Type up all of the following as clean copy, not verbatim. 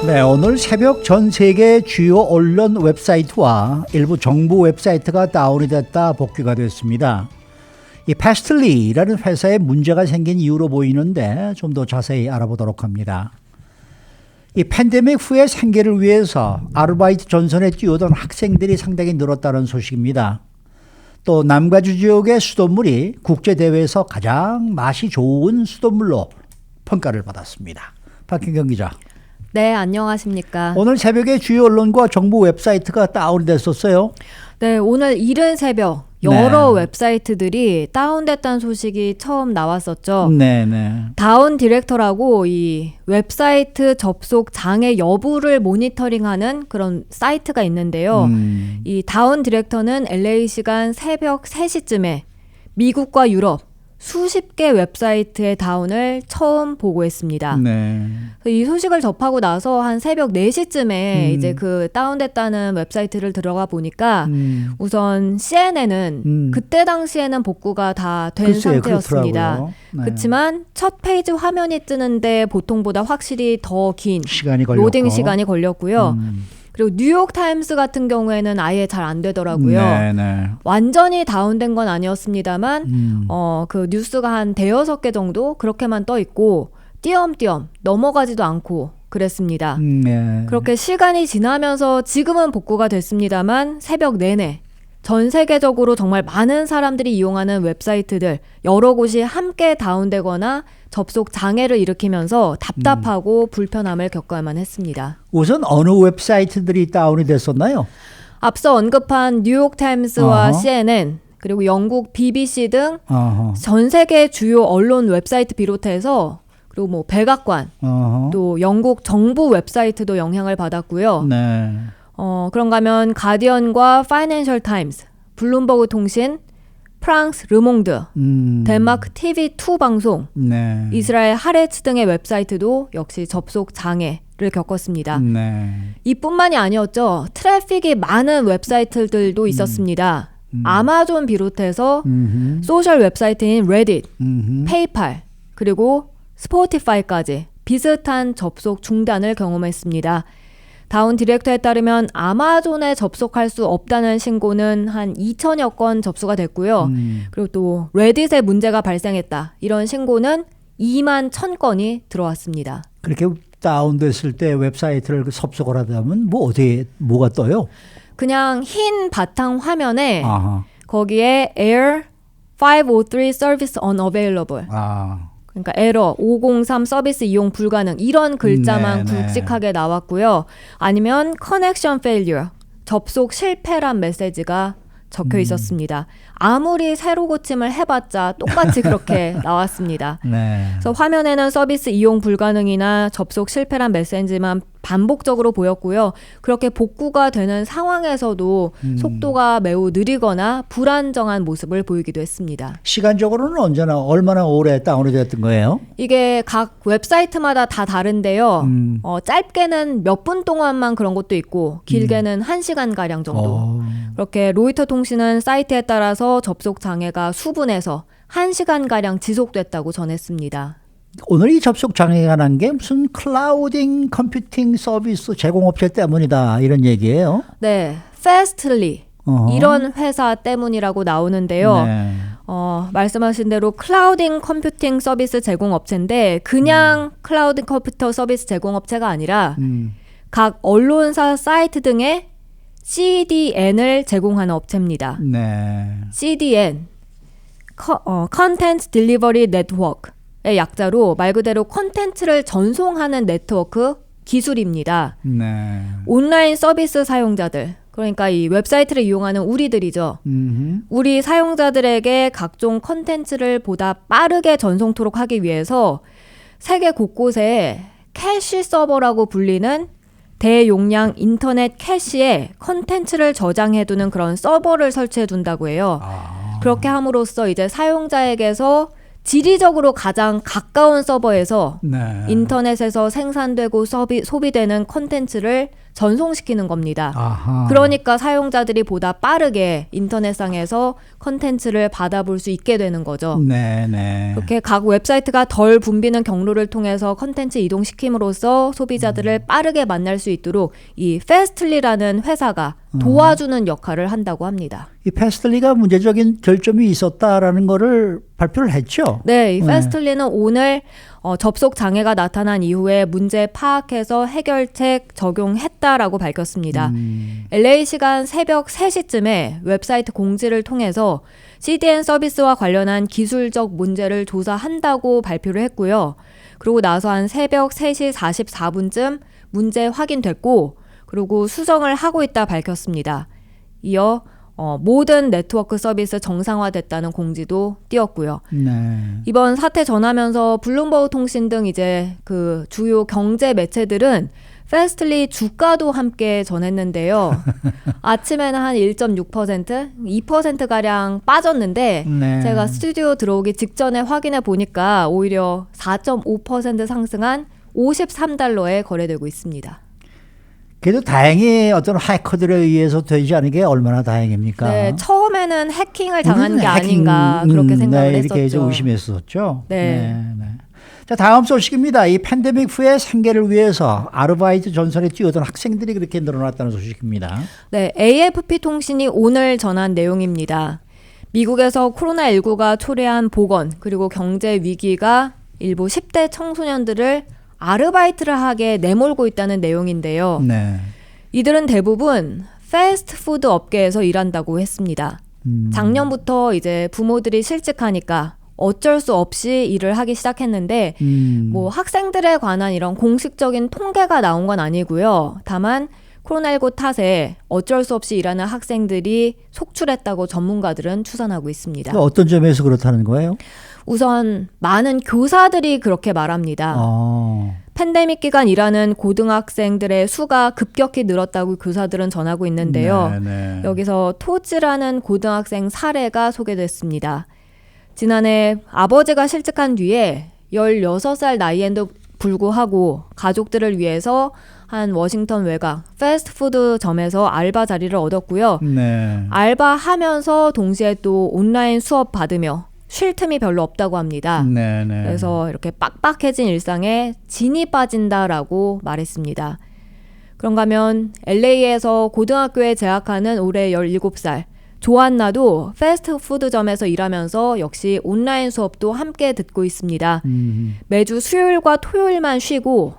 네, 오늘 새벽 전 세계 주요 언론 웹사이트와 일부 정부 웹사이트가 다운이 됐다 복귀가 됐습니다. 이 패스틀리라는 회사에 문제가 생긴 이유로 보이는데 좀 더 자세히 알아보도록 합니다. 이 팬데믹 후에 생계를 위해서 아르바이트 전선에 뛰어든 학생들이 상당히 늘었다는 소식입니다. 또 남가주 지역의 수돗물이 국제대회에서 가장 맛이 좋은 수돗물로 평가를 받았습니다. 박hin경 기자. 네, 안녕하십니까. 오늘 새벽에 주요 언론과 정부 웹사이트가 다운됐었어요. 네, 오늘 이른 새벽 여러 웹사이트들이 다운됐다는 소식이 처음 나왔었죠. 네네. 다운 디렉터라고 이 웹사이트 접속 장애 여부를 모니터링하는 그런 사이트가 있는데요. 이 다운 디렉터는 LA 시간 새벽 3시쯤에 미국과 유럽 수십 개 웹사이트의 다운을 처음 보고했습니다. 네. 이 소식을 접하고 나서 한 새벽 4시쯤에 이제 그 다운됐다는 웹사이트를 들어가 보니까 우선 CNN은 그때 당시에는 복구가 다 된 상태였습니다. 네. 그렇지만 첫 페이지 화면이 뜨는데 보통보다 확실히 더 긴 시간이 걸렸고. 로딩 시간이 걸렸고요. 그리고 뉴욕타임스 같은 경우에는 아예 잘 안 되더라고요. 네네. 완전히 다운된 건 아니었습니다만 그 뉴스가 한 대여섯 개 정도 그렇게만 떠 있고 띄엄띄엄 넘어가지도 않고 그랬습니다. 네. 그렇게 시간이 지나면서 지금은 복구가 됐습니다만 새벽 내내 전 세계적으로 정말 많은 사람들이 이용하는 웹사이트들 여러 곳이 함께 다운되거나 접속 장애를 일으키면서 답답하고 불편함을 겪어야만 했습니다. 우선 어느 웹사이트들이 다운이 됐었나요? 앞서 언급한 뉴욕타임스와 CNN 그리고 영국 BBC 등 전 세계 주요 언론 웹사이트 비롯해서 그리고 뭐 백악관 또 영국 정부 웹사이트도 영향을 받았고요. 네. 그런가 하면 가디언과 파이낸셜 타임스, 블룸버그 통신, 프랑스 르몽드, 덴마크 TV2 방송, 네. 이스라엘 하레츠 등의 웹사이트도 역시 접속 장애를 겪었습니다. 네. 이뿐만이 아니었죠. 트래픽이 많은 웹사이트들도 있었습니다. 아마존 비롯해서 소셜 웹사이트인 레딧, 페이팔, 그리고 스포티파이까지 비슷한 접속 중단을 경험했습니다. 다운 디렉터에 따르면 아마존에 접속할 수 없다는 신고는 한 2천여 건 접수가 됐고요. 그리고 또 레딧에 문제가 발생했다. 이런 신고는 2만 1,000건이 들어왔습니다. 그렇게 다운됐을 때 웹사이트를 접속을 하다면 뭐가 떠요? 그냥 흰 바탕 화면에 아하. 거기에 Error 503 Service Unavailable. 그러니까 에러 503 서비스 이용 불가능 이런 글자만 굵직하게 나왔고요. 아니면 Connection Failure 접속 실패란 메시지가 적혀 있었습니다. 아무리 새로 고침을 해봤자 똑같이 그렇게 나왔습니다. 네. 그래서 화면에는 서비스 이용 불가능이나 접속 실패란 메시지만 반복적으로 보였고요. 그렇게 복구가 되는 상황에서도 속도가 매우 느리거나 불안정한 모습을 보이기도 했습니다. 시간적으로는 언제나 얼마나 오래 다운이 됐던 거예요? 이게 각 웹사이트마다 다 다른데요. 짧게는 몇 분 동안만 그런 것도 있고 길게는 1시간가량 정도. 그렇게 로이터 통신은 사이트에 따라서 접속 장애가 수분에서 1시간가량 지속됐다고 전했습니다. 오늘 이 접속 장애가 난 게 무슨 클라우딩 컴퓨팅 서비스 제공업체 때문이다 이런 얘기예요? 네, Fastly 이런 회사 때문이라고 나오는데요. 네. 말씀하신 대로 클라우딩 컴퓨팅 서비스 제공업체인데 그냥 클라우드 컴퓨터 서비스 제공업체가 아니라 각 언론사 사이트 등의 CDN을 제공하는 업체입니다. 네. CDN, Content Delivery Network의 약자로 말 그대로 콘텐츠를 전송하는 네트워크 기술입니다. 네. 온라인 서비스 사용자들, 그러니까 이 웹사이트를 이용하는 우리들이죠. 우리 사용자들에게 각종 콘텐츠를 보다 빠르게 전송토록 하기 위해서 세계 곳곳에 캐시 서버라고 불리는 대용량 인터넷 캐시에 콘텐츠를 저장해두는 그런 서버를 설치해둔다고 해요. 그렇게 함으로써 이제 사용자에게서 지리적으로 가장 가까운 서버에서 인터넷에서 생산되고 소비되는 콘텐츠를 전송시키는 겁니다. 아하. 그러니까 사용자들이 보다 빠르게 인터넷상에서 컨텐츠를 받아볼 수 있게 되는 거죠. 네네. 이렇게 각 웹사이트가 덜 붐비는 경로를 통해서 컨텐츠 이동시킴으로써 소비자들을 빠르게 만날 수 있도록 이 페스틀리라는 회사가 도와주는 역할을 한다고 합니다. 이 패스틀리가 문제적인 결점이 있었다라는 거를 발표를 했죠. 네, 이 페스틀리는 오늘 접속 장애가 나타난 이후에 문제 파악해서 해결책 적용했다라고 밝혔습니다. LA 시간 새벽 3시쯤에 웹사이트 공지를 통해서 CDN 서비스와 관련한 기술적 문제를 조사한다고 발표를 했고요. 그러고 나서 한 새벽 3시 44분쯤 문제 확인됐고 그리고 수정을 하고 있다 밝혔습니다. 이어 모든 네트워크 서비스 정상화됐다는 공지도 띄었고요. 네. 이번 사태 전하면서 블룸버그 통신 등 이제 그 주요 경제 매체들은 페스틀리 주가도 함께 전했는데요. 아침에는 한 1.6%, 2%가량 빠졌는데 네. 제가 스튜디오 들어오기 직전에 확인해 보니까 오히려 4.5% 상승한 $53에 거래되고 있습니다. 그래도 다행히 어떤 해커들에 의해서 되지 않은 게 얼마나 다행입니까? 네, 처음에는 해킹을 당한 우리는 게 아닌가 그렇게 생각을 네, 이렇게 했었죠. 의심했었죠. 네. 네. 자, 다음 소식입니다. 이 팬데믹 후에 생계를 위해서 아르바이트 전선에 뛰어든 학생들이 그렇게 늘어났다는 소식입니다. 네, AFP 통신이 오늘 전한 내용입니다. 미국에서 코로나19가 초래한 보건 그리고 경제 위기가 일부 10대 청소년들을 아르바이트를 하게 내몰고 있다는 내용인데요. 네. 이들은 대부분 패스트푸드 업계에서 일한다고 했습니다. 작년부터 이제 부모들이 실직하니까 어쩔 수 없이 일을 하기 시작했는데 뭐 학생들에 관한 이런 공식적인 통계가 나온 건 아니고요. 다만 코로나19 탓에 어쩔 수 없이 일하는 학생들이 속출했다고 전문가들은 추산하고 있습니다. 어떤 점에서 그렇다는 거예요? 우선 많은 교사들이 그렇게 말합니다. 팬데믹 기간 일하는 고등학생들의 수가 급격히 늘었다고 교사들은 전하고 있는데요. 네. 여기서 토지라는 고등학생 사례가 소개됐습니다. 지난해 아버지가 실직한 뒤에 16살 나이에도 불구하고 가족들을 위해서 한 워싱턴 외곽 패스트푸드점에서 알바 자리를 얻었고요. 네. 알바하면서 동시에 또 온라인 수업 받으며 쉴 틈이 별로 없다고 합니다. 네. 그래서 이렇게 빡빡해진 일상에 진이 빠진다라고 말했습니다. 그런가 하면 LA에서 고등학교에 재학하는 올해 17살 조안나도 패스트푸드점에서 일하면서 역시 온라인 수업도 함께 듣고 있습니다. 매주 수요일과 토요일만 쉬고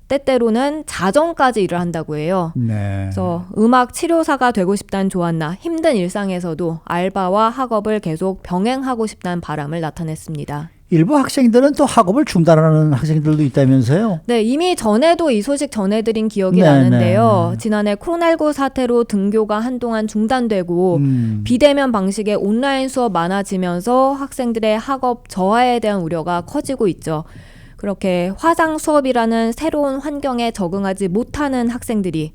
때때로는 자정까지 일을 한다고 해요. 네. 그래서 음악 치료사가 되고 싶다는 조안나 힘든 일상에서도 알바와 학업을 계속 병행하고 싶다는 바람을 나타냈습니다. 일부 학생들은 또 학업을 중단하는 학생들도 있다면서요? 네, 이미 전에도 이 소식 전해드린 기억이 네, 나는데요. 네. 지난해 코로나19 사태로 등교가 한동안 중단되고 비대면 방식의 온라인 수업 많아지면서 학생들의 학업 저하에 대한 우려가 커지고 있죠. 그렇게 화상 수업이라는 새로운 환경에 적응하지 못하는 학생들이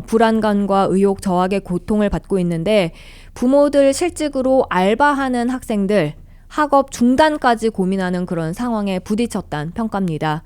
불안감과 의욕 저하의 고통을 받고 있는데 부모들 실직으로 알바하는 학생들 학업 중단까지 고민하는 그런 상황에 부딪혔다는 평가입니다.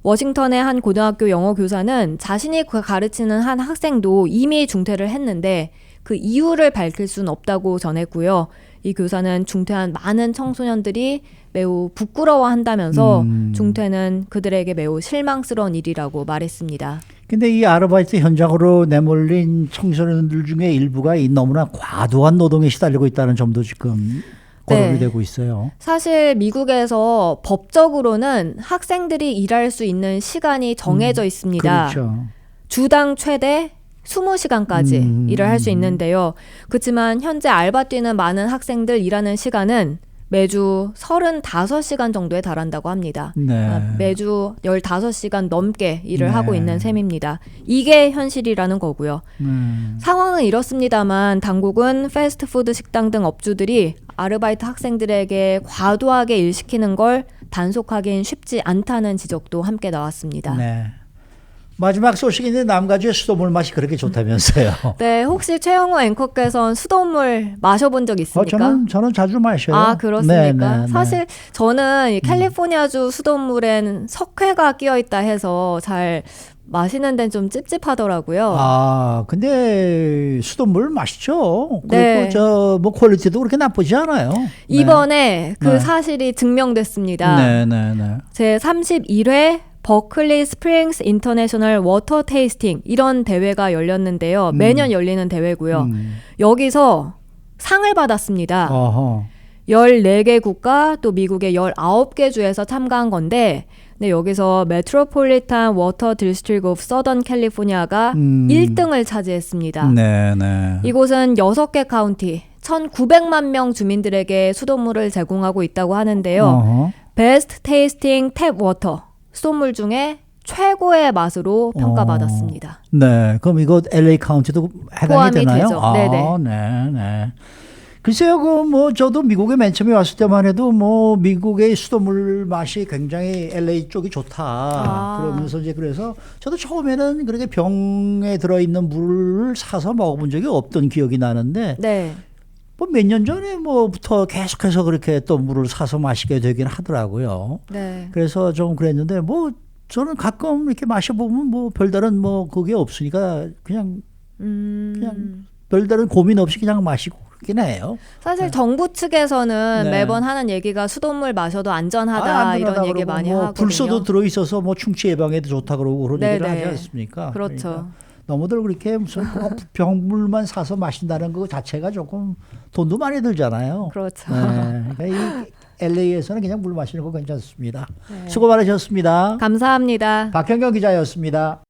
워싱턴의 한 고등학교 영어 교사는 자신이 가르치는 한 학생도 이미 중퇴를 했는데 그 이유를 밝힐 수는 없다고 전했고요. 이 교사는 중퇴한 많은 청소년들이 매우 부끄러워한다면서 중퇴는 그들에게 매우 실망스러운 일이라고 말했습니다. 근데 이 아르바이트 현장으로 내몰린 청소년들 중에 일부가 이 너무나 과도한 노동에 시달리고 있다는 점도 지금 거론이 되고 있어요. 사실 미국에서 법적으로는 학생들이 일할 수 있는 시간이 정해져 있습니다. 그렇죠. 주당 최대 20시간까지 일을 할 수 있는데요. 그렇지만 현재 알바 뛰는 많은 학생들 일하는 시간은 매주 35시간 정도에 달한다고 합니다. 네. 매주 15시간 넘게 일을 하고 있는 셈입니다. 이게 현실이라는 거고요. 상황은 이렇습니다만 당국은 패스트푸드 식당 등 업주들이 아르바이트 학생들에게 과도하게 일시키는 걸 단속하기는 쉽지 않다는 지적도 함께 나왔습니다. 네. 마지막 소식인데 남가주의 수돗물 맛이 그렇게 좋다면서요. 네, 혹시 최영호 앵커께서는 수돗물 마셔본 적 있습니까? 저는 자주 마셔요. 아, 그렇습니까? 네. 사실 저는 이 캘리포니아주 수돗물엔 석회가 끼어 있다 해서 잘 마시는 데는 좀 찝찝하더라고요. 아, 근데 수돗물 맛있죠. 네. 그리고 뭐 퀄리티도 그렇게 나쁘지 않아요. 이번에 그 네. 사실이 증명됐습니다. 네. 제 31회 버클리 스프링스 인터내셔널 워터 테이스팅 이런 대회가 열렸는데요. 매년 열리는 대회고요. 여기서 상을 받았습니다. 어허. 14개 국가 또 미국의 19개 주에서 참가한 건데 네, 여기서 메트로폴리탄 워터 디스트릭 오브 서던 캘리포니아가 1등을 차지했습니다. 네. 이곳은 6개 카운티 1,900만 명 주민들에게 수돗물을 제공하고 있다고 하는데요. 어허. 베스트 테이스팅 탭 워터 수돗물 중에 최고의 맛으로 평가받았습니다. 네. 그럼 이거 LA 카운티도 해당이 포함이 되나요? 되죠. 아, 네네. 네. 글쎄요, 저도 미국에 맨 처음에 왔을 때만 해도 미국의 수돗물 맛이 굉장히 LA 쪽이 좋다. 그러면서 그래서 저도 처음에는 그렇게 병에 들어있는 물을 사서 먹어본 적이 없던 기억이 나는데 네. 몇 년 전에부터 계속해서 그렇게 또 물을 사서 마시게 되긴 하더라고요. 네. 그래서 좀 그랬는데 저는 가끔 이렇게 마셔보면 별다른 그게 없으니까 그냥 별다른 고민 없이 그냥 마시고 그렇긴 해요. 사실 정부 측에서는 네. 매번 하는 얘기가 수돗물 마셔도 안전하다 이런 얘기 많이 하거든요. 불소도 들어있어서 충치 예방에도 좋다 그러고 그런 얘기를 하지 않습니까? 그렇죠. 그러니까 너무들 그렇게 무슨 꼭 병물만 사서 마신다는 거 자체가 조금 돈도 많이 들잖아요. 그렇죠. 네. 그러니까 이 LA에서는 그냥 물 마시는 거 괜찮습니다. 수고 많으셨습니다. 감사합니다. 박현경 기자였습니다.